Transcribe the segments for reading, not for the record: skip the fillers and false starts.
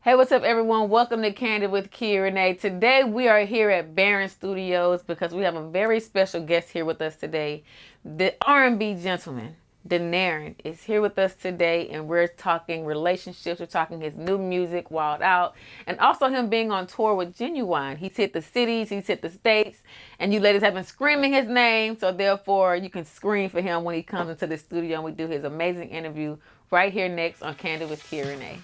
Hey, what's up, everyone? Welcome to Kandid with Kia Renee. Today, we are here at Barron Studios because we have a very special guest here with us today. The R&B gentleman, Denaron, is here with us today, and we're talking relationships. We're talking his new music, Wild Out, and also him being on tour with Ginuwine. He's hit the cities, he's hit the states, and you ladies have been screaming his name, so therefore, you can scream for him when he comes into the studio, and we do his amazing interview right here next on Kandid with Kia Renee.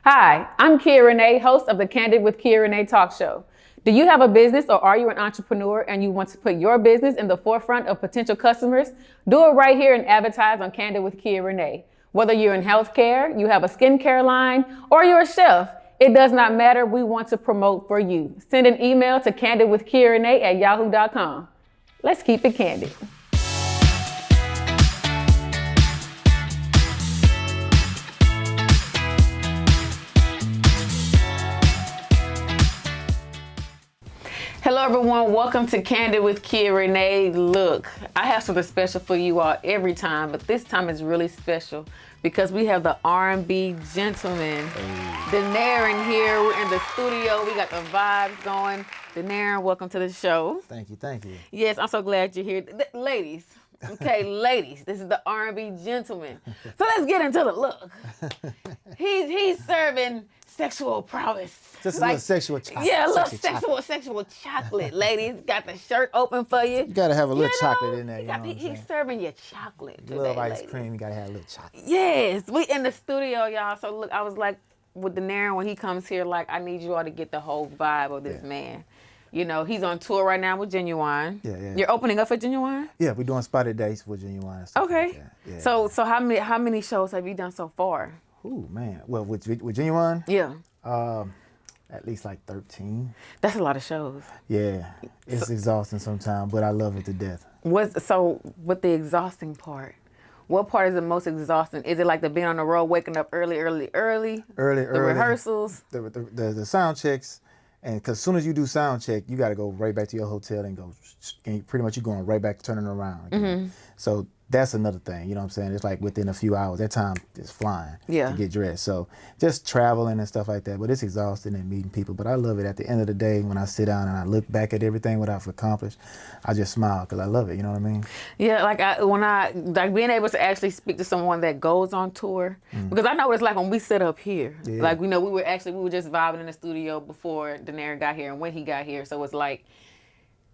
Hi, I'm Kia Renee, host of the Kandid with Kia Renee talk show. Do you have a business or are you an entrepreneur and you want to put your business in the forefront of potential customers? Do it right here and advertise on Kandid with Kia Renee. Whether you're in healthcare, you have a skincare line, or you're a chef, it does not matter. We want to promote for you. Send an email to candidwithkiarenee@yahoo.com. Let's keep it candid. Hello, everyone. Welcome to Kandid with Kia Renee. Look, I have something special for you all every time, but this time is really special because we have the R&B gentleman, Denaron, here. We're in the studio. We got the vibes going. Denaron, welcome to the show. Thank you, thank you. Yes, I'm so glad you're here. Ladies, okay, ladies, this is the R&B gentleman. So let's get into the look. He's serving sexual prowess. Just a little sexual chocolate. Yeah, a little sexual chocolate, ladies. Got the shirt open for you. You gotta have a little chocolate in there. He's serving you chocolate today, You love ice ladies. cream, you gotta have a little chocolate. Yes, we in the studio, y'all. So look, I was like, with Denaron, when he comes here, like, I need you all to get the whole vibe of this man. You know, he's on tour right now with Ginuwine. Yeah. You're opening up for Ginuwine? Yeah, we're doing spotted dates with Ginuwine and stuff Okay. like that. Yeah. So how many shows have you done so far? Ooh, man. Well, with Ginuwine, Yeah. at least like 13. That's a lot of shows. Yeah, it's exhausting sometimes, but I love it to death. With the exhausting part, what part is the most exhausting? Is it like the being on the road, waking up early? Early. The rehearsals? The sound checks, and because as soon as you do sound check, you got to go right back to your hotel and go, and pretty much you're going right back turning around again. Mm-hmm. So that's another thing, you know what I'm saying? It's like within a few hours, that time is flying to get dressed. So just traveling and stuff like that, but it's exhausting and meeting people. But I love it. At the end of the day, when I sit down and I look back at everything what I've accomplished, I just smile because I love it, you know what I mean? Yeah, like being able to actually speak to someone that goes on tour, because I know what it's like when we sit up here. Yeah. Like, we were just vibing in the studio before Denaron got here and when he got here. So it's like,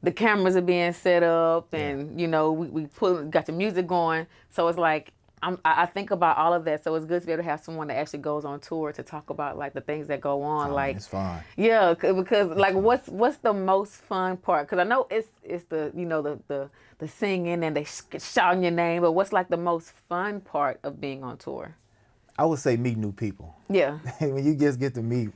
the cameras are being set up, and we got the music going. So it's like I think about all of that. So it's good to be able to have someone that actually goes on tour to talk about like the things that go on. Like it's fun. Yeah, because like what's the most fun part? Because I know it's the the singing and they shouting your name, but what's like the most fun part of being on tour? I would say meet new people. Yeah. When you just get to meet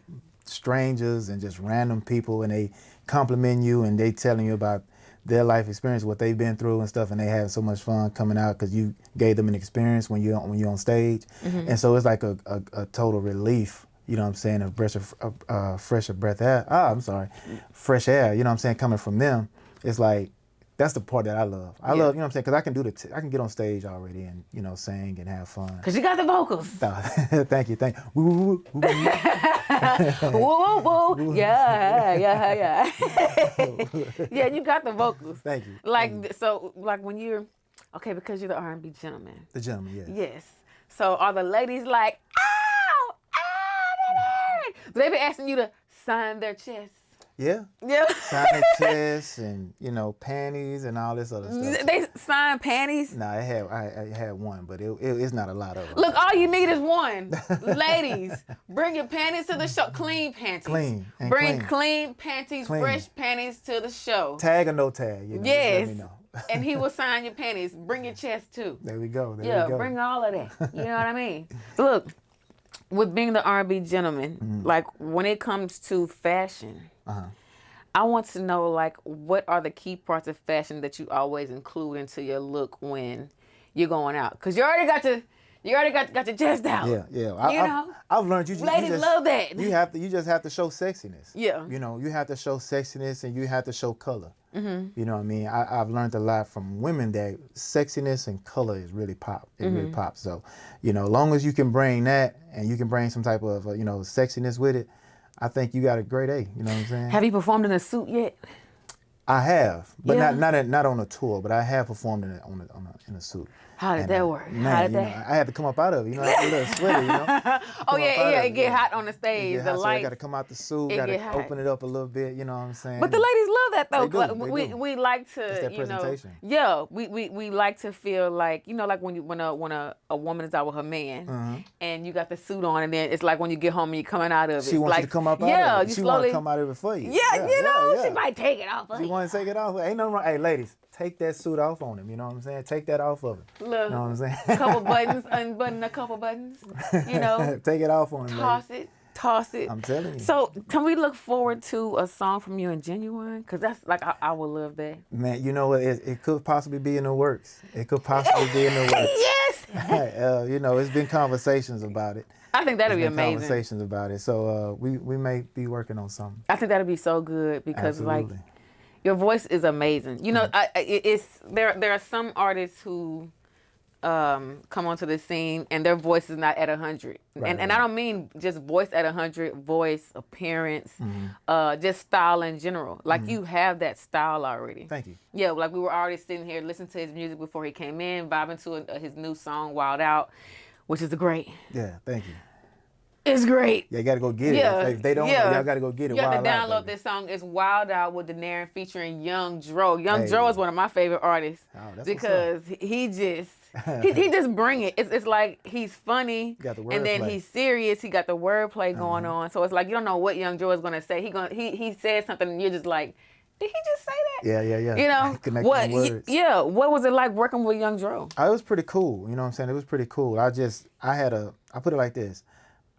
strangers and just random people and they compliment you and they telling you about their life experience, what they've been through and stuff, and they have so much fun coming out because you gave them an experience when you're on stage. Mm-hmm. And so it's like a total relief, you know what I'm saying, of fresh air, you know what I'm saying, coming from them. It's like, that's the part that I love. I love, you know what I'm saying, because I can I can get on stage already and, sing and have fun. Because you got the vocals. Thank you. Woo, woo, woo, woo. Woo, woo, woo. Yeah. Yeah, you got the vocals. Thank you. So when you're, okay, because you're the R&B gentleman. The gentleman, yes. Yes. So are the ladies like, ow, do they be asking you to sign their chest? Yeah. Yeah. Signing chests and, panties and all this other stuff. They sign panties? No, I had one, but it's not a lot of them. Look, all you need is one. Ladies, bring your panties to the show. Clean panties. Bring clean panties, fresh panties to the show. Tag or no tag, Yes. Let me know. And he will sign your panties. Bring your chest too. There we go. Bring all of that. You know what I mean? Look, with being the R&B gentleman, like when it comes to fashion, I want to know, like, what are the key parts of fashion that you always include into your look when you're going out? Because you already got You already got your chest out. Yeah, yeah. I've learned ladies love that. You just have to show sexiness. Yeah. You know, you have to show sexiness and you have to show color. You know what I mean? I've learned a lot from women that sexiness and color is really pop. It really pops. So, you know, as long as you can bring that and you can bring some type of, you know, sexiness with it, I think you got a great A. You know what I'm saying? Have you performed in a suit yet? I have, but not on a tour, but I have performed in a suit. How did that work? Man, How did that? I had to come up out of it. You know, I was a little sweaty, you know. Oh yeah, it get hot on the stage. The lights. So I got to come out the suit. Got to open it up a little bit. You know what I'm saying? But the ladies love that though. They do. We like to, it's that you know. presentation. Yeah, we like to feel like, you know, like when a woman is out with her man and you got the suit on, and then it's like when you get home and you're coming out of it. She wants you to come up out of it. Yeah, you she slowly want to come out of it for you. Yeah, you know, she might take it off. She want to take it off. Ain't nothing wrong. Hey, ladies, take that suit off on him. You know what I'm saying? Take that off of it. Look, you know what I'm saying? Couple buttons, unbutton a couple buttons. You know, take it off on him. Toss it. I'm telling you. So, can we look forward to a song from you and Ginuwine? Because that's like I would love that. Man, you know what? It could possibly be in the works. It could possibly be in the works. Yes. You know, it's been conversations about it. I think that'd be amazing. Conversations about it. So we may be working on something. I think that'd be so good because Absolutely. like your voice is amazing. You know, there are some artists who come onto the scene and their voice is not at 100. Right. And I don't mean just voice at 100, voice, appearance, just style in general. Like you have that style already. Thank you. Yeah, like we were already sitting here listening to his music before he came in, vibing to his new song, Wild Out, which is great. Yeah, thank you. It's great. Yeah, you got to go get it. If they don't, y'all got to go get it. You have to Wild download Out, this song. It's Wild Out with Denaron featuring Young Dro. Young Dro is one of my favorite artists because he just bring it. It's like he's funny and then he's serious. He got the wordplay going on. So it's like you don't know what Young Dro is gonna say. He said something and you're just like, did he just say that? Yeah. You know words. What was it like working with Young Dro? It was pretty cool. You know what I'm saying? It was pretty cool. I put it like this.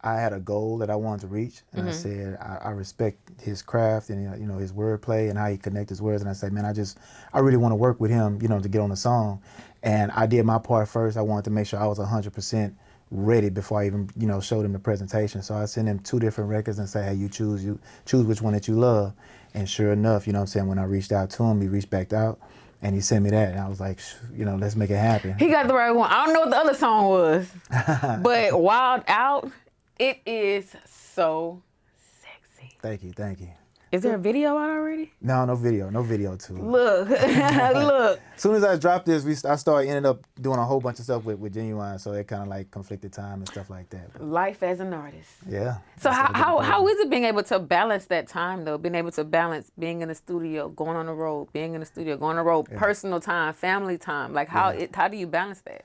I had a goal that I wanted to reach, and I said I respect his craft and you know his wordplay and how he connects his words. And I said, man, I really want to work with him, you know, to get on the song. And I did my part first. I wanted to make sure I was 100% ready before I even showed him the presentation. So I sent him 2 different records and say, hey, you choose which one that you love. And sure enough, you know what I'm saying, when I reached out to him, he reached back out. And he sent me that, and I was like, let's make it happen. He got the right one. I don't know what the other song was, but Wild Out. It is so sexy. Thank you. Is there a video out already? No video too. Look, look. As soon as I dropped this, I ended up doing a whole bunch of stuff with Ginuwine, so it kind of like conflicted time and stuff like that. But life as an artist. Yeah. So how is it being able to balance that time though? Being able to balance being in the studio, going on the road, personal time, family time. Like how do you balance that?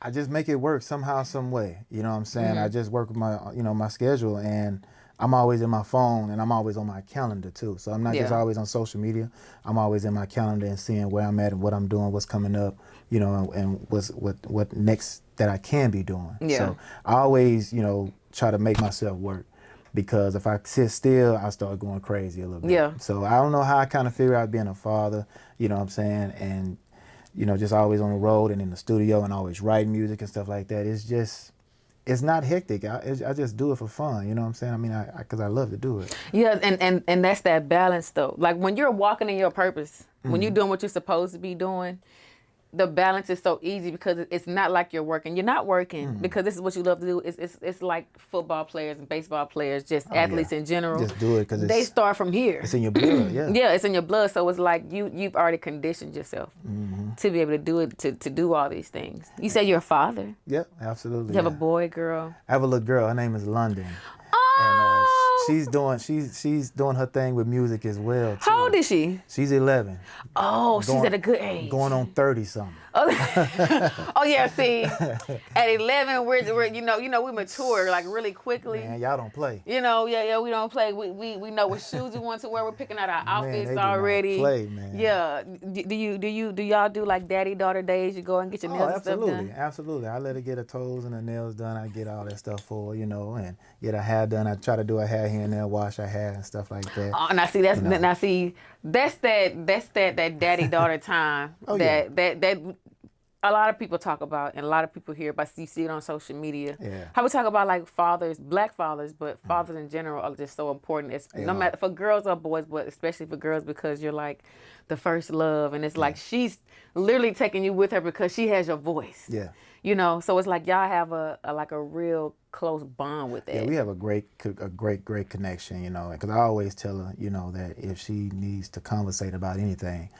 I just make it work somehow, some way. You know what I'm saying? I just work with my schedule, and I'm always in my phone, and I'm always on my calendar too. So I'm not just always on social media. I'm always in my calendar and seeing where I'm at and what I'm doing, what's coming up, and what next that I can be doing. Yeah. So I always, try to make myself work, because if I sit still, I start going crazy a little bit. Yeah. So I don't know how I kind of figure out being a father, you know what I'm saying, and just always on the road and in the studio and always writing music and stuff like that. It's not hectic. I just do it for fun. You know what I'm saying? I mean, because I love to do it. Yeah, and that's that balance though. Like when you're walking in your purpose, when you're doing what you're supposed to be doing, the balance is so easy because it's not like you're working. You're not working because this is what you love to do. It's like football players and baseball players, just athletes in general. Just do it because they start from here. It's in your blood, yeah. Yeah, it's in your blood. So it's like you've already conditioned yourself to be able to do it, to do all these things. You say you're a father. Yeah, absolutely. You have a boy, girl. I have a little girl. Her name is London. Oh. And she's doing her thing with music as well too. How old is she? She's 11. Oh, she's at a good age. Going on 30 something. Oh yeah, see, at 11 we're we mature like really quickly. Man, y'all don't play. We don't play. We know what shoes we want to wear. We're picking out our outfits already. Not play, man. Yeah. Do y'all do like daddy daughter days? You go and get your nails and stuff done? Absolutely. I let her get her toes and her nails done. I get all that stuff for her, and get her hair done. I try to do her hair here and there, wash her hair and stuff like that. Oh, now see that's that daddy daughter time. Oh, that a lot of people talk about, and a lot of people hear about, you see it on social media. Yeah. How we talk about like fathers, black fathers, but fathers in general are just so important. It's no matter for girls or boys, but especially for girls, because you're like the first love, and it's like she's literally taking you with her because she has your voice. Yeah. You know, so it's like y'all have a like a real close bond with that. Yeah, we have a great connection, you know, because I always tell her, you know, that if she needs to conversate about anything,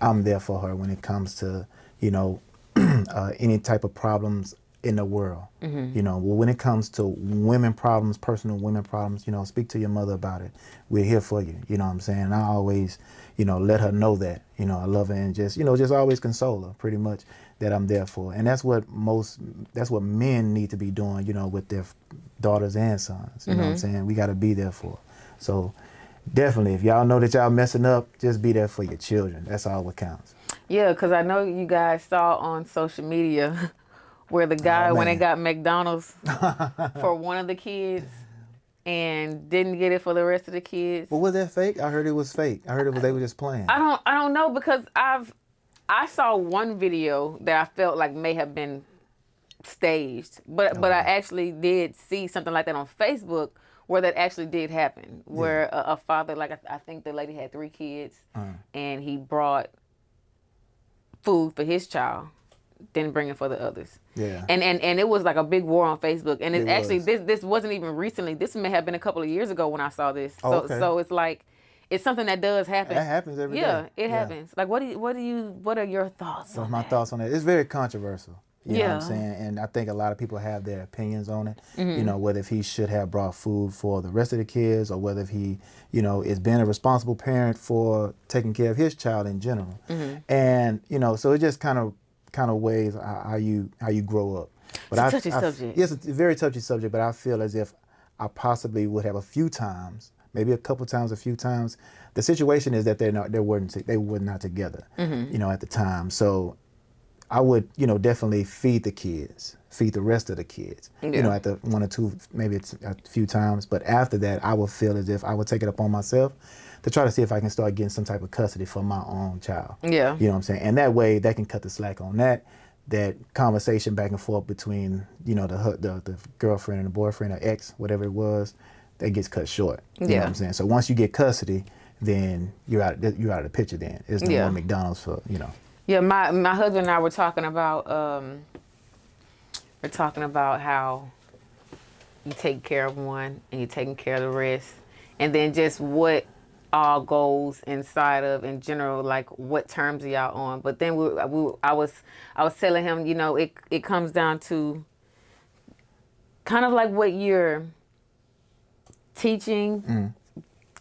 I'm there for her when it comes to, you know, any type of problems in the world. You know, well, when it comes to women problems, personal women problems, you know, speak to your mother about it. We're here for you. You know what I'm saying? And I always, you know, let her know that, you know, I love her, and just, you know, just always console her pretty much, that I'm there for. And that's what men need to be doing, you know, with their daughters and sons. You know what I'm saying? We got to be there for. So definitely, if y'all know that y'all messing up, just be there for your children. That's all what counts. Yeah, because I know you guys saw on social media where the guy, when they got McDonald's for one of the kids and didn't get it for the rest of the kids. Well, was that fake? I heard it was fake. I heard it was they were just playing. I don't know, because I saw one video that I felt like may have been staged, but I actually did see something like that on Facebook where that actually did happen, where a father, like I think the lady had 3 kids, and he brought food for his child, didn't bring it for the others. Yeah. And it was like a big war on Facebook, and it actually was. this wasn't even recently. This may have been a couple of years ago when I saw this. So it's like, it's something that does happen. That happens every day. Yeah, it happens. Like, what are your thoughts on my that? thoughts on it? It's very controversial. You know what I'm saying? And I think a lot of people have their opinions on it. You know, whether if he should have brought food for the rest of the kids, or whether if he, you know, is being a responsible parent for taking care of his child in general. And, you know, so it just kind of weighs how you grow up. But it's a touchy subject. Yes, it's a very touchy subject, but I feel as if I possibly would have a few times, maybe a couple times, a few times. The situation is that they were not together, you know, at the time. So I would, you know, definitely feed the rest of the kids, you know, at the 1 or 2, maybe it's a few times. But after that, I would feel as if I would take it upon myself to try to see if I can start getting some type of custody for my own child. Yeah. You know what I'm saying? And that way, that can cut the slack on that conversation back and forth between, you know, the girlfriend and the boyfriend or ex, whatever it was, that gets cut short. You know what I'm saying? So once you get custody, then you're out of the picture then. There's no more McDonald's for, you know. Yeah, my husband and I were talking about how you take care of one and you're taking care of the rest, and then just what all goes inside of, in general, like what terms are y'all on. But then I was telling him, you know, it comes down to kind of like what you're teaching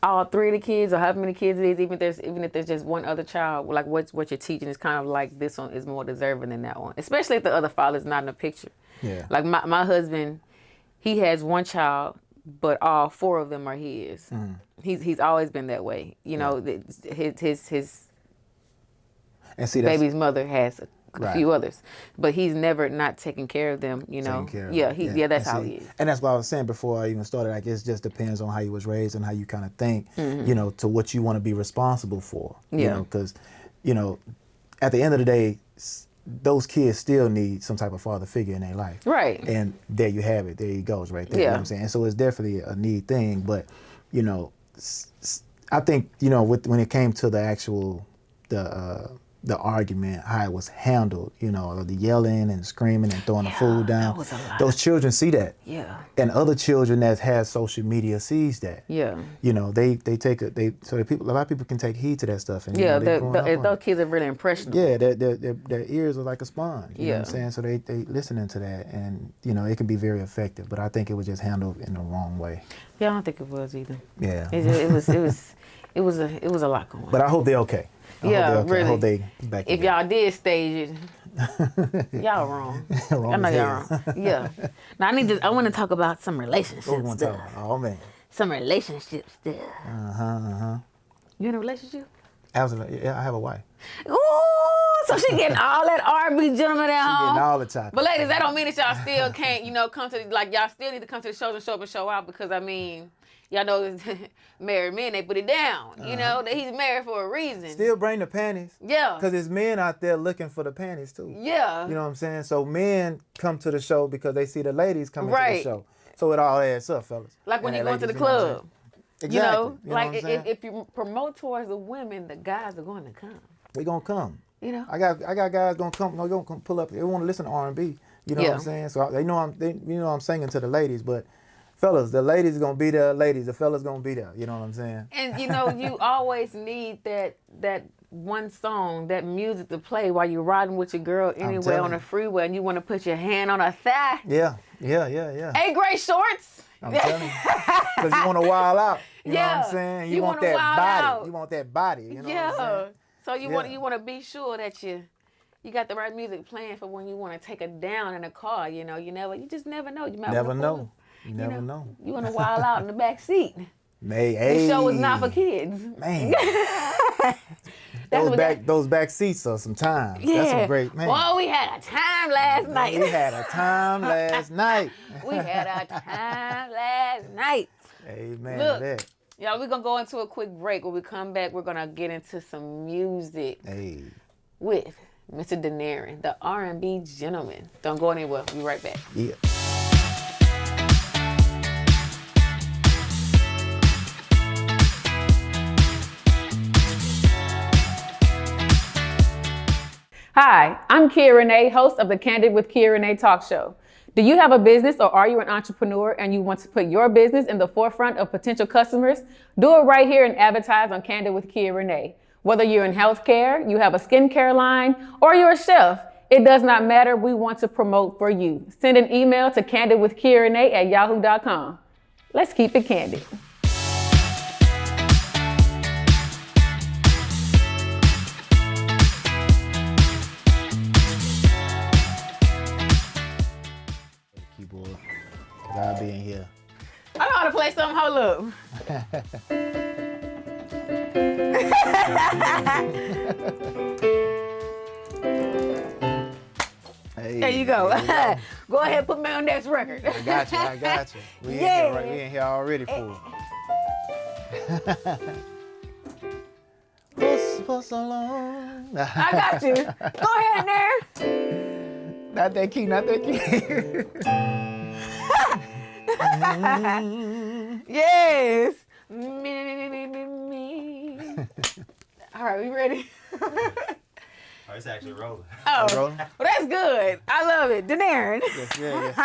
all 3 of the kids, or however many kids it is, even if there's just one other child, like what you're teaching is kind of like, this one is more deserving than that one, especially if the other father's not in the picture. Yeah. Like my husband, he has 1 child, but all 4 of them are his. He's always been that way. You know, his and see, baby's mother has a few others, but he's never not taking care of them. You know, that's how he is. And that's what I was saying before I even started. I guess it just depends on how you was raised and how you kind of think. You know, to what you want to be responsible for. You know, because, you know, at the end of the day, those kids still need some type of father figure in their life. Right. And there you have it. There you goes right there. You know what I'm saying? So it's definitely a need thing. But, you know, I think, you know, when it came to the actual, the argument, how it was handled, you know, the yelling and screaming and throwing the food down. That was a lot. Those children see that. Yeah. And other children that has social media sees that. Yeah. You know, they take a lot of people can take heed to that stuff. And, yeah, you know, those kids are really impressionable. Yeah, their ears are like a sponge. You know what I'm saying? So they listening to that, and, you know, it can be very effective. But I think it was just handled in the wrong way. Yeah, I don't think it was either. Yeah. It was a lot going on. But I hope they're okay. Really. I hope they back if y'all did stage it, y'all wrong. I know y'all wrong. Yeah. Now I want to talk about some relationships stuff. Oh man. Some relationship stuff. You in a relationship? Absolutely. Yeah, I have a wife. Ooh, so she getting all that R&B gentleman at home. Getting all the chocolate. But ladies, that don't mean that y'all still can't, you know, come to, like, y'all still need to come to the shows and show up and show out, because I mean, y'all know married men, they put it down. You know, that he's married for a reason. Still bring the panties. Yeah. Because there's men out there looking for the panties too. Yeah. You know what I'm saying? So men come to the show because they see the ladies coming to the show. So it all adds up, fellas. Like when you go to the club. Exactly. You know, you know like if you promote towards the women, the guys are going to come. They gonna come. You know, I got guys gonna come. They gonna come pull up. They want to listen to R&B. You know what I'm saying? So they know I'm singing to the ladies, but fellas, the ladies gonna be there. Ladies, the fellas gonna be there. You know what I'm saying? And you know, you always need that one song, that music to play while you're riding with your girl anywhere on the freeway, and you want to put your hand on her thigh. Yeah. Hey, gray shorts. I'm telling you, because you want to wild out. You know what I'm saying? You want that body. Out. You want that body. You know what I'm saying? So you want to be sure that you got the right music playing for when you want to take her down in a car. You know, you just never know. You might never know. You never know. You want to wild out in the back seat. The show is not for kids. Man. Those back seats are some time. Yeah. That's some great, man. Well, we had a time last night. We had a time last night. We had a time last night. Amen. Look, that. Y'all, we're going to go into a quick break. When we come back, we're going to get into some music with Mr. Denaron, the R&B gentleman. Don't go anywhere. We'll be right back. Yeah. Hi, I'm Kia Renee, host of the Kandid with Kia Renee talk show. Do you have a business or are you an entrepreneur and you want to put your business in the forefront of potential customers? Do it right here and advertise on Kandid with Kia Renee. Whether you're in healthcare, you have a skincare line, or you're a chef, it does not matter. We want to promote for you. Send an email to kandidwithkiarenee@yahoo.com. Let's keep it candid. Keyboard. I'll be in here. I know how to play something. Hold up. Hey, there you go. Go ahead, put me on next record. I got you. We in here already for it. For so long. I got you. Go ahead there. Not that key. Yes. Me. All right, we ready? Oh, it's actually rolling. Oh, rolling? Well, that's good. I love it. Denaron. Yes.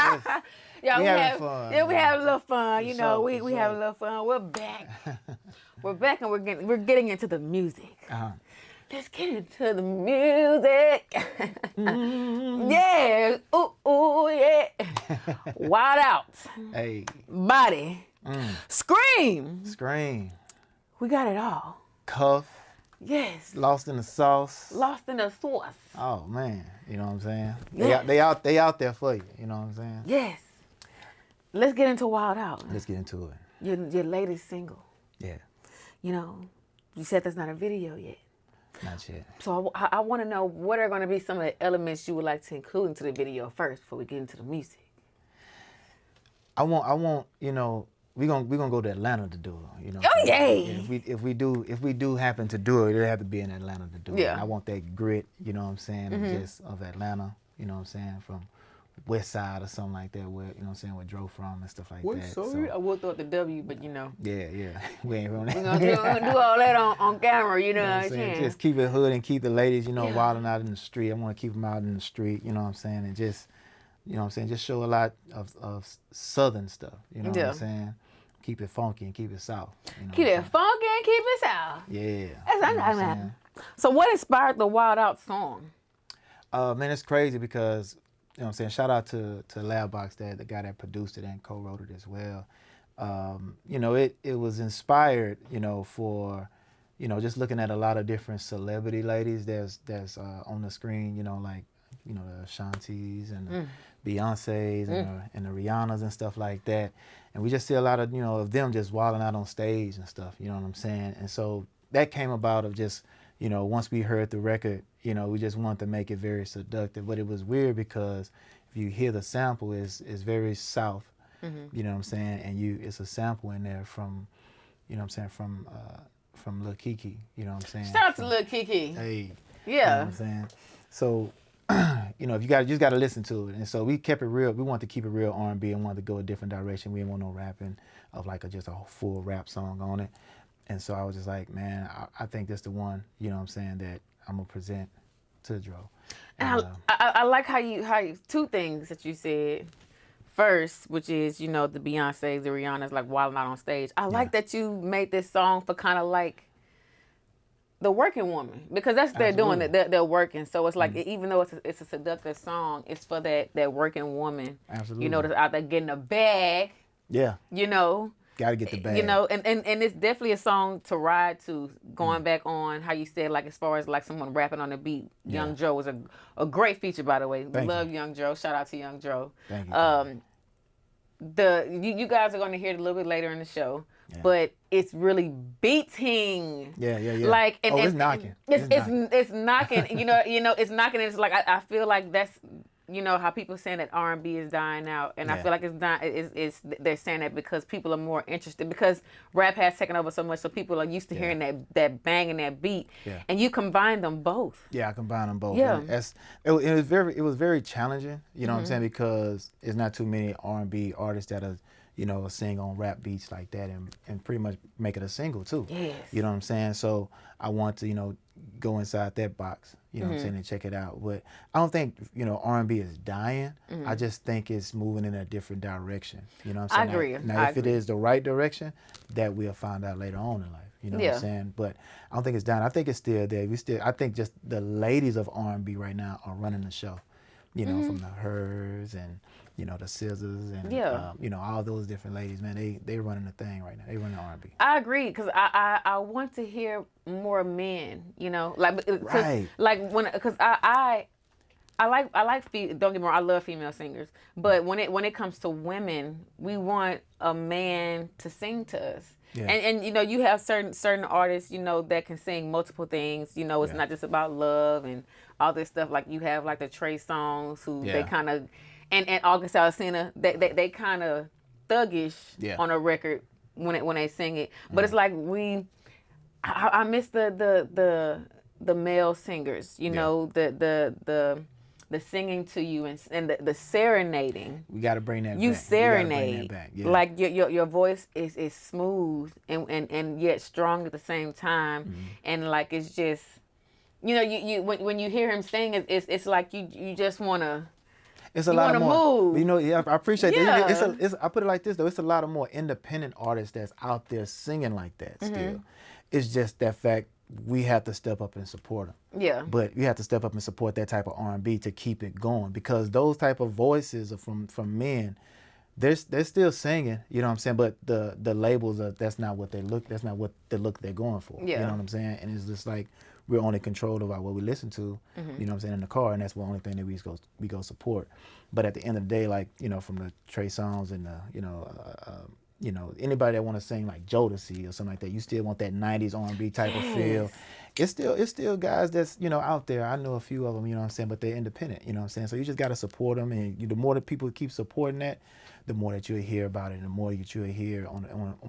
Yeah, we having fun. Yeah, we have a little fun. You know, For we sure. have a little fun. We're back. We're back, and we're getting into the music. Let's get into the music. Yeah. Ooh, yeah. Wild out. Hey. Body. Scream. We got it all. Cuff. Yes. Lost in the sauce. Lost in the sauce. Oh man, you know what I'm saying? Yes. They out there for you. You know what I'm saying? Yes. Let's get into Wild Out. Let's get into it. Your latest single. Yeah. You know, you said there's not a video yet. Not yet. So I want to know what are going to be some of the elements you would like to include into the video first before we get into the music. I want, you know, we're gonna go to Atlanta to do it. You know. Oh yay! If we do happen to do it, it'll have to be in Atlanta to do it. Yeah. And I want that grit, you know what I'm saying, of Atlanta, you know what I'm saying, from West Side or something like that, where, you know what I'm saying, where Dro from and stuff like that. Sorry, I would throw out the W, but you know. Yeah. We ain't from that. We're gonna do all that on camera, you know what I'm saying? Just keep it hood and keep the ladies, you know, wilding out in the street. I want to keep them out in the street, you know what I'm saying, and just, you know what I'm saying, just show a lot of Southern stuff, you know what I'm saying? Keep it funky and keep it soft. You know Keep it funky and keep it soft. Yeah. That's So what inspired the Wild Out song? Man, it's crazy because, you know what I'm saying, shout out to Labbox, the guy that produced it and co-wrote it as well. You know, it was inspired, you know, for, you know, just looking at a lot of different celebrity ladies that's on the screen, you know, like, you know, the Ashantis and the Beyoncés and the Rihannas and stuff like that. And we just see a lot of, you know, of them just wilding out on stage and stuff, you know what I'm saying? And so that came about of just, you know, once we heard the record, you know, we just wanted to make it very seductive. But it was weird because if you hear the sample, it's very South. You know what I'm saying? And it's a sample in there from, you know what I'm saying, from Lil Kiki. You know what I'm saying? Shout out to Lil Kiki. Hey. Yeah. You know what I'm saying? So, you know, you just got to listen to it. And so we kept it real. We wanted to keep it real R&B and wanted to go a different direction. We didn't want no rapping of like just a full rap song on it. And so I was just like, man, I think that's the one, you know what I'm saying, that I'm going to present to Dro. And I like how you, two things that you said. First, which is, you know, the Beyonce, the Rihanna's like Wild Out on Stage. I like that you made this song for kind of like the working woman, because that's what they're doing. They're working. So it's like, even though it's a seductive song, it's for that working woman. Absolutely. You know, that's out there getting a bag. Yeah. You know. Got to get the bag. You know, and it's definitely a song to ride to. Going back on how you said, like, as far as like someone rapping on the beat, Young Dro was a great feature, by the way. Love Young Dro. Shout out to Young Dro. Thank you. You guys are going to hear it a little bit later in the show, but it's really beating. Yeah. Like, it's knocking. It's knocking. You know, it's knocking. And it's like I feel like that's, you know, how people saying that R&B is dying out, and I feel like it's not. They're saying that because people are more interested, because rap has taken over so much, so people are used to hearing that bang and that beat, and you combine them both. Yeah, I combine them both. Yeah, it was very challenging. You know what I'm saying, because there's not too many R&B artists that are, you know, sing on rap beats like that and pretty much make it a single too. Yes. You know what I'm saying? So I want to, you know, go inside that box, you know what I'm saying, and check it out. But I don't think, you know, R&B is dying. I just think it's moving in a different direction. You know what I'm saying? I agree. Now, if it is the right direction, that we'll find out later on in life. You know what I'm saying? But I don't think it's dying. I think it's still there. I think just the ladies of R&B right now are running the show. You know, from the Hers and, you know, the Scissors and, you know, all those different ladies, man, they running the thing right now. They running R&B. I agree, because I want to hear more men, you know, like, Right. Like because I like don't get me wrong, I love female singers, but when it comes to women, we want a man to sing to us. Yeah. And you know, you have certain artists, you know, that can sing multiple things. You know, it's not just about love and all this stuff. Like you have like the Trey Songz, who they kind of, and August Alsina, they kind of thuggish on a record when they sing it. But it's like I miss the male singers. You know, the singing to you and the serenading. We got to bring that back. You serenade. Back. Yeah. Like your voice is smooth and yet strong at the same time. And like, it's just, you know, you when you hear him sing, it's like you just want to. It's a lot more. Move. You know, I appreciate that. I put it like this though. It's a lot of more independent artists that's out there singing like that still. It's just that fact we have to step up and support them. Yeah. But you have to step up and support that type of R&B to keep it going, because those type of voices are from men. They're still singing, you know what I'm saying? But the labels that's not what they look. That's not what the look they're going for. Yeah. You know what I'm saying? And it's just like we're only controlled about what we listen to. You know what I'm saying, in the car, and that's the only thing that we go support. But at the end of the day, like, you know, from the Trey Songz and the you know, anybody that want to sing like Jodeci or something like that, you still want that 90s R&B type of feel. It's still guys that's, you know, out there. I know a few of them, you know what I'm saying, but they're independent, you know what I'm saying? So you just got to support them, and the more that people keep supporting that, the more that you'll hear about it, and the more that you'll hear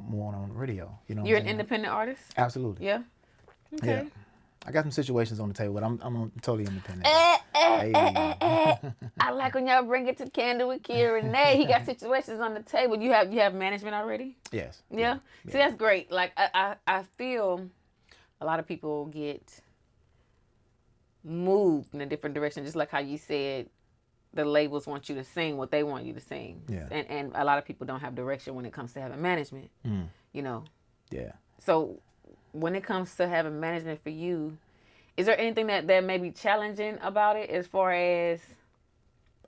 more on the radio. You know, you're an independent artist? Absolutely. Yeah. Okay. Yeah. I got some situations on the table, but I'm totally independent. I like when y'all bring it to Kandid with Kia and Renee. He got situations on the table. You have management already? Yes. Yeah? See, that's great. Like, I feel a lot of people get moved in a different direction, just like how you said the labels want you to sing what they want you to sing. Yeah. And a lot of people don't have direction when it comes to having management, you know? Yeah. So when it comes to having management for you, is there anything that may be challenging about it as far as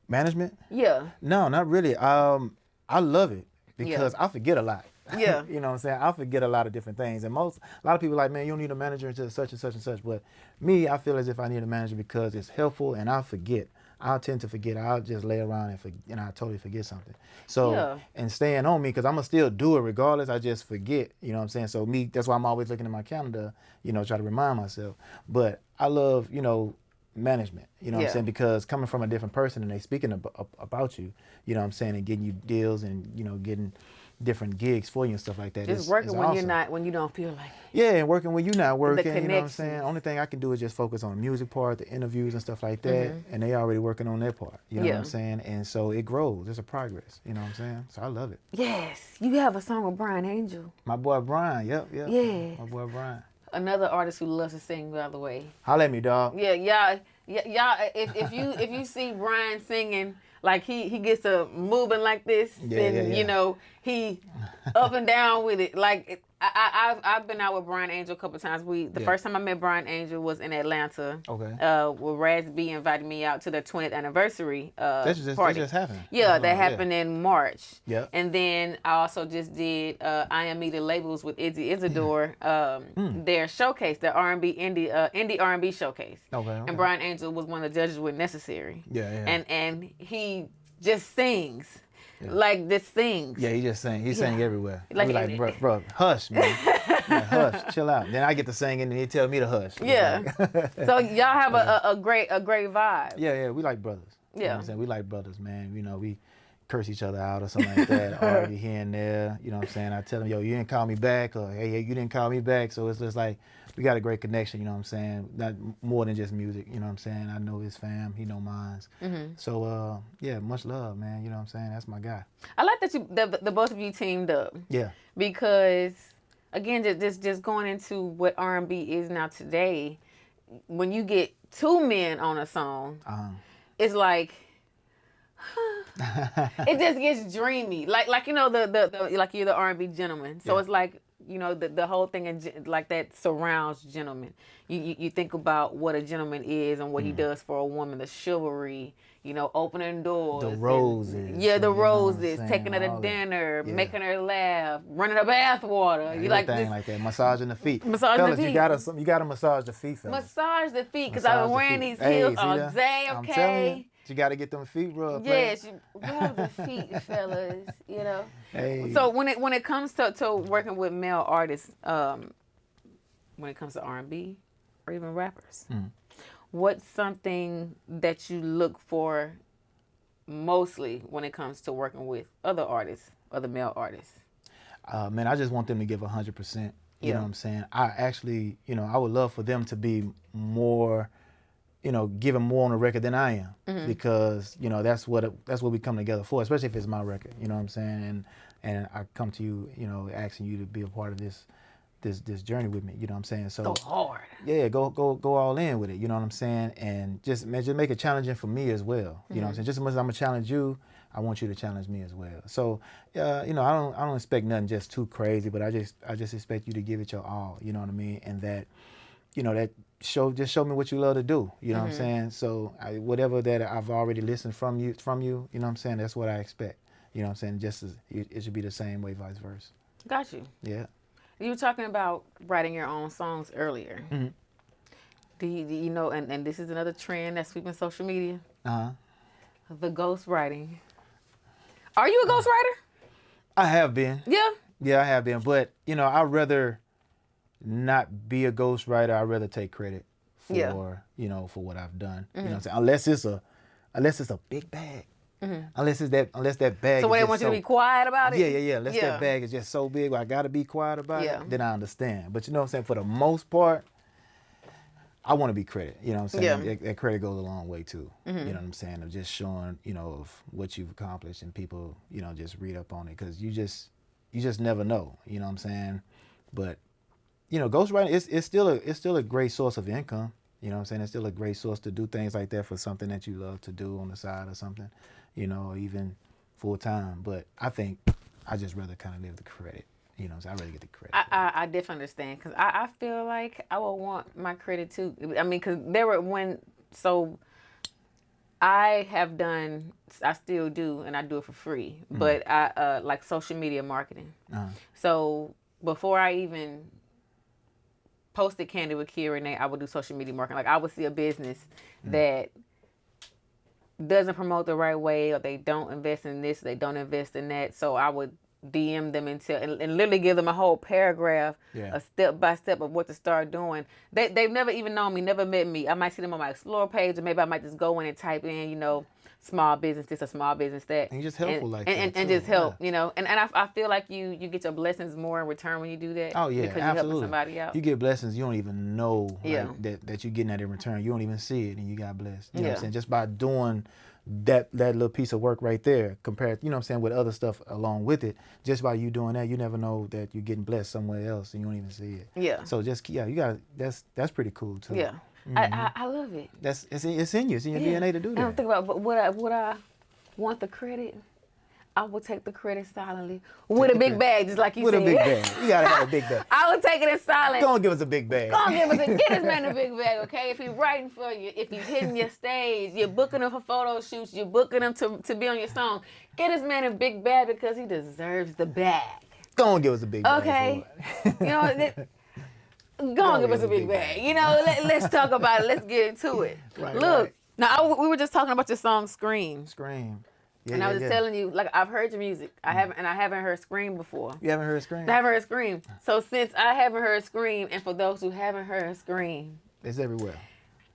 management? Yeah. No, not really. I love it because I forget a lot. Yeah. You know what I'm saying? I forget a lot of different things. And a lot of people are like, man, you don't need a manager until such and such and such. But me, I feel as if I need a manager because it's helpful, and I forget. I'll tend to forget. I'll just lay around and I totally forget something. So, and staying on me, because I'm going to still do it regardless. I just forget, you know what I'm saying? So that's why I'm always looking at my calendar, you know, try to remind myself. But I love, you know, management. You know what I'm saying? Because coming from a different person and they speaking about you, you know what I'm saying, and getting you deals and, you know, getting different gigs for you and stuff like that. Just working when awesome. when you don't feel like it. Yeah, and working when you're not working, you know what I'm saying? Only thing I can do is just focus on the music part, the interviews and stuff like that, and they already working on their part, you know what I'm saying? And so it grows, it's a progress, you know what I'm saying? So I love it. Yes, you have a song with Brian Angel. My boy Brian, yep. Yeah. My boy Brian. Another artist who loves to sing, by the way. Holla at me, dog. Yeah, y'all, if you see Brian singing, like he gets a moving like this, and you know, he up and down with it. Like I've been out with Brian Angel a couple of times. The first time I met Brian Angel was in Atlanta. Okay. Where Raz B invited me out to their 20th anniversary party. That just happened. Yeah, that happened in March. Yeah. And then I also just did I Am Me the Labels with Izzy Isidore, their showcase, the R&B indie R&B showcase. Okay. And Brian Angel was one of the judges with Necessary. Yeah. And he just sings. Yeah. Like this sings. Yeah, he just sang. He sang everywhere. Like bro, hush, man. Hush, chill out. Then I get to sing and he tell me to hush. Yeah. So y'all have a great vibe. Yeah, we like brothers. Yeah. You know what I'm saying? We like brothers, man. You know, we curse each other out or something like that, argue here and there. You know what I'm saying? I tell him, yo, you didn't call me back, or hey, you didn't call me back. So it's just like we got a great connection, you know what I'm saying? Not more than just music, you know what I'm saying? I know his fam, he know mines. So yeah, much love, man. You know what I'm saying? That's my guy. I like that the both of you teamed up. Yeah. Because again, just going into what R&B is now today, when you get two men on a song, it's like it just gets dreamy. Like you know the like you're the R&B gentleman. So it's like, you know, the whole thing like that surrounds gentlemen. You think about what a gentleman is and what he does for a woman, the chivalry, you know, opening doors. The roses. The roses, taking her to dinner, making her laugh, running her bath water. You like this, like that, massaging the feet. Massaging the feet. You gotta massage the feet, fellas. Massage the feet, because I've been wearing these heels all day, okay? I'm telling you got to get them feet rubbed. Yes, rub the feet, fellas. You know. Hey. So when it comes to working with male artists, when it comes to R&B or even rappers, what's something that you look for mostly when it comes to working with other artists, other male artists? Man, I just want them to give 100%. You know what I'm saying? I actually, you know, I would love for them to be more, you know, giving more on the record than I am, because, you know, that's what we come together for, especially if it's my record, you know what I'm saying? And I come to you, you know, asking you to be a part of this journey with me, you know what I'm saying? So go hard. Yeah, go all in with it, you know what I'm saying? And just make it challenging for me as well, you know what I'm saying? Just as much as I'm gonna challenge you, I want you to challenge me as well. So, you know, I don't expect nothing just too crazy, but I just expect you to give it your all, you know what I mean? And that, you know, that show me what you love to do, you know what I'm saying? So whatever that I've already listened from you, you know what I'm saying? That's what I expect, you know what I'm saying? Just as it should be the same way, vice versa. Got you. Yeah. You were talking about writing your own songs earlier. Do you know, and this is another trend that's sweeping social media? The ghostwriting. Are you a ghostwriter? I have been. Yeah? Yeah, I have been. But, you know, I'd rather not be a ghostwriter. I'd rather take credit for, you know, for what I've done. You know what I'm saying? Unless it's a big bag. Unless that bag. So they want you to be quiet about it? Yeah. Unless that bag is just so big where I gotta be quiet about it, then I understand. But you know what I'm saying? For the most part, I want to be credit. You know what I'm saying? Yeah. That credit goes a long way too. You know what I'm saying? Of just showing, you know, of what you've accomplished, and people, you know, just read up on it, because you just never know. You know what I'm saying? But you know, ghostwriting it's still a great source of income. You know what I'm saying? It's still a great source to do things like that for something that you love to do on the side or something, you know, or even full time. But I think I just rather kind of live the credit. You know what I'm saying? I rather get the credit. I definitely understand, because I feel like I would want my credit too. I mean, because there were I have done, I still do, and I do it for free, but I like social media marketing. So before I even posted Kandid with Kia Renee, I would do social media marketing. Like, I would see a business that doesn't promote the right way, or they don't invest in this, they don't invest in that. So I would DM them and tell and literally give them a whole paragraph, a step by step of what to start doing. They've never even known me, never met me. I might see them on my Explore page, or maybe I might just go in and type in, you know, small business this or small business that. And just helpful and just help, you know. And I feel like you get your blessings more in return when you do that. Oh yeah, because absolutely. you're helping somebody out. You get blessings you don't even know that you're getting that in return. You don't even see it, and you got blessed. You know what I'm saying? Just by doing that little piece of work right there, compared, you know what I'm saying, with other stuff along with it. Just by you doing that, you never know that you're getting blessed somewhere else, and you don't even see it. Yeah. So just you got that's pretty cool too. Yeah. Mm-hmm. I love it. It's in you. It's in your DNA to do that. I don't think about, but would I want the credit? I would take the credit silently with a big bag, just like you said. With a big bag. You gotta have a big bag. I would take it in silence. Go and give us a big bag. Get this man a big bag, okay? If he's writing for you, if he's hitting your stage, you're booking him for photo shoots, you're booking him to be on your song. Get this man a big bag because he deserves the bag. Go and give us a big bag. Okay. You know, go and give us a big bag. You know, let's talk about it. Let's get into it. Look, now we were just talking about your song "Scream." Scream. Yeah, and I was just telling you, like, I've heard your music. I haven't heard "Scream" before. You haven't heard "Scream"? I haven't heard "Scream." So since I haven't heard "Scream," and for those who haven't heard "Scream," it's everywhere.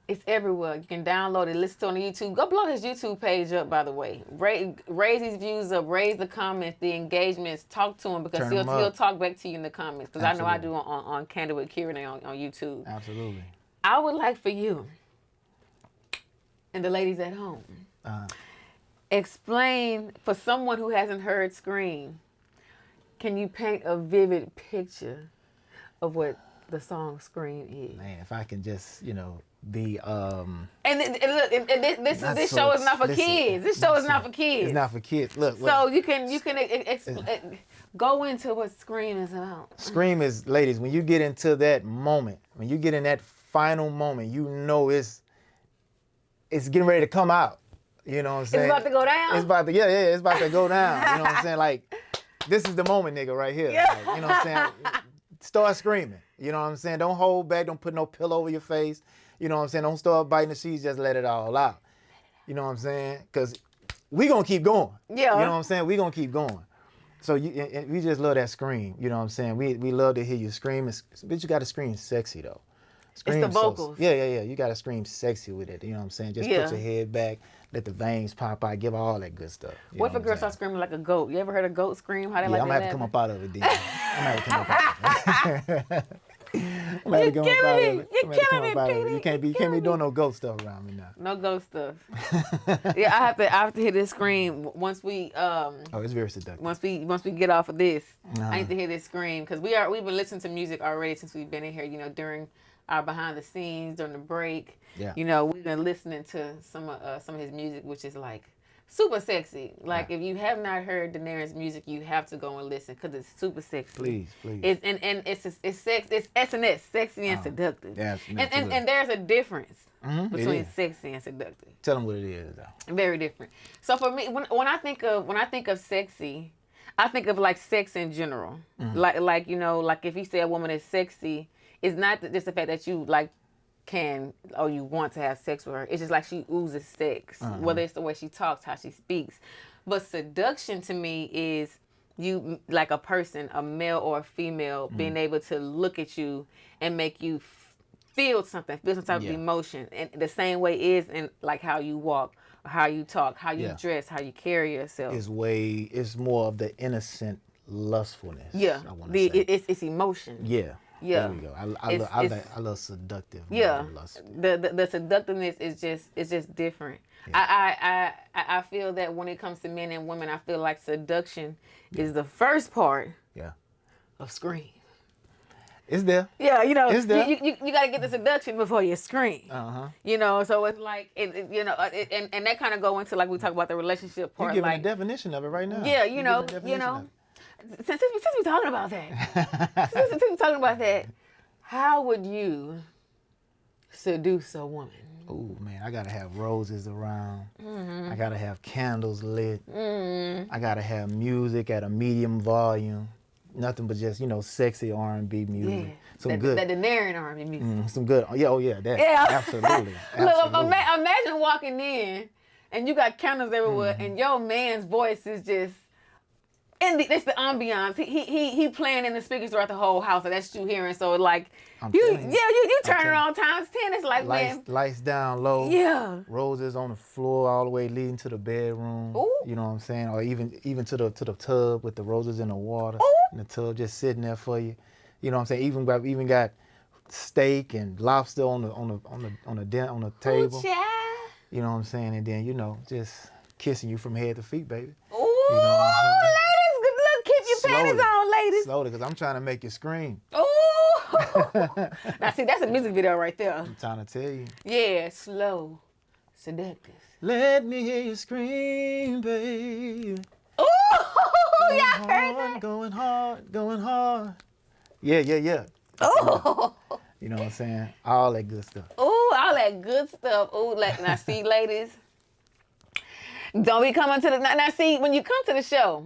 It's everywhere. You can download it, listen to it on YouTube. Go blow his YouTube page up, by the way. Raise his views up, raise the comments, the engagements. Talk to him because he'll talk back to you in the comments. Because I know I do on Kandid with Kira on YouTube. Absolutely. I would like for you and the ladies at home, explain, for someone who hasn't heard "Scream," can you paint a vivid picture of what the song "Scream" is? Man, if I can just, you know, be and look, this show is not for kids. This show is not for kids. It's not for kids. Look. So you can go into what "Scream" is about. "Scream" is, ladies, when you get into that moment, when you get in that final moment, you know it's getting ready to come out. You know what I'm saying? It's about to go down. It's about to it's about to go down. You know what I'm saying? Like, this is the moment, nigga, right here. Yeah. Like, you know what I'm saying? Start screaming. You know what I'm saying? Don't hold back. Don't put no pillow over your face. You know what I'm saying? Don't start biting the sheets. Just let it all out. You know what I'm saying? Because we going to keep going. Yeah. You know what I'm saying? We going to keep going. So we just love that scream. You know what I'm saying? We love to hear you scream. But you got to scream sexy, though. Scream it's the vocals. Yeah. You got to scream sexy with it. You know what I'm saying? Just put your head back. Let the veins pop out. Give all that good stuff. What if a girl starts screaming like a goat? You ever heard a goat scream? How they like I'm that? going to have to come up out of it, then. I'm going to have to come up out of it. You're killing me, Petey. You can't be doing no ghost stuff around me now. No ghost stuff. Yeah, I have to hear this scream once we it's very seductive. Once we get off of this, I need to hear this scream because we've been listening to music already since we've been in here. You know, during our behind the scenes, during the break. Yeah. You know, we've been listening to some of his music, which is like super sexy. Like if you have not heard Denaron's music, you have to go and listen because it's super sexy. Please. It's sex. It's S&S, sexy and seductive. Yeah, and there's a difference between is. Sexy and seductive. Tell them what it is, though. Very different. So for me, when I think of sexy, I think of like sex in general. Like you know, like if you say a woman is sexy, it's not just the fact that you like you want to have sex with her. It's just like she oozes sex, whether it's the way she talks, how she speaks. But seduction to me is you, like a person, a male or a female, being able to look at you and make you feel some type of emotion. And the same way is in like how you walk, or how you talk, how you dress, how you carry yourself. It's more of the innocent lustfulness. Yeah, I want to say. It's emotion. Yeah. Yeah. There we go. I love seductive. Yeah. The seductiveness is just different. Yeah. I feel that when it comes to men and women, I feel like seduction is the first part of Scream. It's there. Yeah, you know, it's there. You got to get the seduction before you scream. You know, so it's like, and that kind of go into like we talk about the relationship part. You're giving a definition of it right now. Yeah, you know. Since we're talking about that, how would you seduce a woman? Oh man, I gotta have roses around. I gotta have candles lit. I gotta have music at a medium volume. Nothing but just sexy R&B music. Yeah. Some good. That Denaron R&B music. Some good. That. Yeah. Absolutely. Look, imagine walking in and you got candles everywhere, and your man's voice is just. And it's the ambiance. He playing in the speakers throughout the whole house, and that's you hearing. So like, you turn it on times 10. It's like, lights down low. Yeah. Roses on the floor all the way leading to the bedroom. Ooh. You know what I'm saying? Or even to the tub with the roses in the water. Ooh. And the tub just sitting there for you. You know what I'm saying? Even got steak and lobster on the table. Ooh, child. You know what I'm saying? And then, just kissing you from head to feet, baby. Ooh, you know what I'm saying? ladies, good luck. Keep your panties on, ladies. Slowly, because I'm trying to make you scream. Ooh. Now, see, that's a music video right there. I'm trying to tell you. Yeah, slow, seductive. Let me hear you scream, baby. Ooh, y'all heard that? Going hard. Yeah. Ooh. You know what I'm saying? All that good stuff. Ooh, all that good stuff. Ooh, now see, ladies, don't be coming to the now. See, when you come to the show,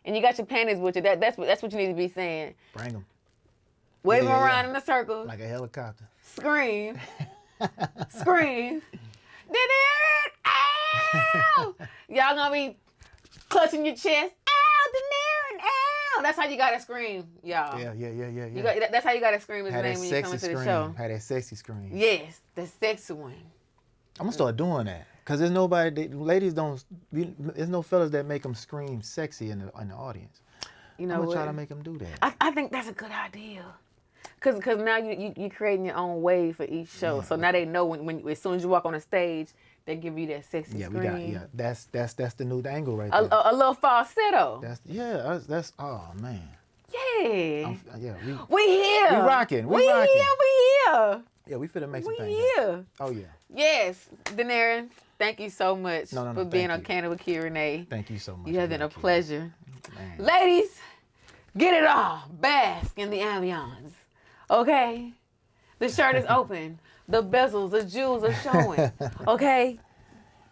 and you got your panties with you, that's what you need to be saying. Bring them. Wave them around in a circle. Like a helicopter. Scream. Scream. Denaron! Ow! Y'all gonna be clutching your chest. Ow, Denaron! Ow! That's how you gotta scream, y'all. Yeah. That's how you gotta scream his Had name that when you come sexy into the scream. show. Had that sexy scream. Yes, the sexy one. I'm gonna start doing that. Cause there's nobody, ladies don't, there's no fellas that make them scream sexy in the audience. You know I'm gonna what? try to make them do that. I think that's a good idea. Cause now you creating your own wave for each show. Yeah. So now they know when as soon as you walk on the stage, they give you that sexy scream. That's the new angle right there. A little falsetto. That's oh man. Yeah. We We here. rocking. We here. Yeah, we finna make some We things. here. Oh yeah. Yes, Denaron, thank you so much for being on you. Kandid with Renee. Thank you so much. You have been a pleasure. Man. Ladies, get it all. Bask in the ambiance. Okay? The shirt is open. The bezels, the jewels are showing. Okay?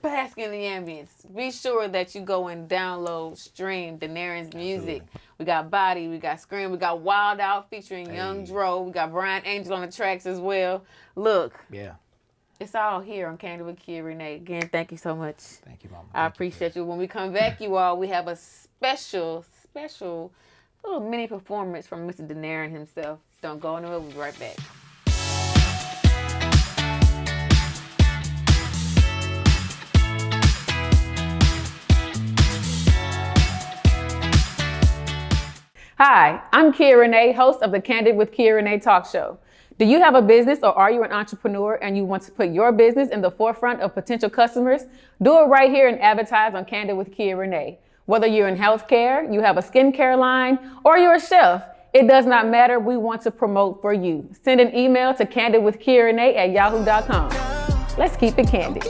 Bask in the ambience. Be sure that you go and download, stream Denaron's music. Absolutely. We got Body, we got Scream, we got Wild Out featuring Young Dro. We got Brian Angel on the tracks as well. Look. Yeah. It's all here on Kandid with Renee. Again, thank you so much. Thank you, Mama. I appreciate you. When we come back, you all, we have a special little mini performance from Mr. Denaron himself. Don't go anywhere. We'll be right back. Hi, I'm Renee, host of the Kandid with Renee talk show. Do you have a business or are you an entrepreneur and you want to put your business in the forefront of potential customers? Do it right here and advertise on Kandid with Renee. Whether you're in healthcare, you have a skincare line, or you're a chef, it does not matter. We want to promote for you. Send an email to kandidwithrenee@yahoo.com. Let's keep it candid.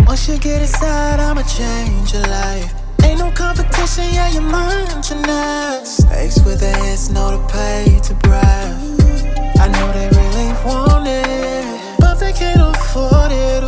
Once you get inside, I'ma change your life. Ain't no competition, yeah, you're mine tonight. Snakes with their heads know to pay to bribe. I know they really want it, but they can't afford it.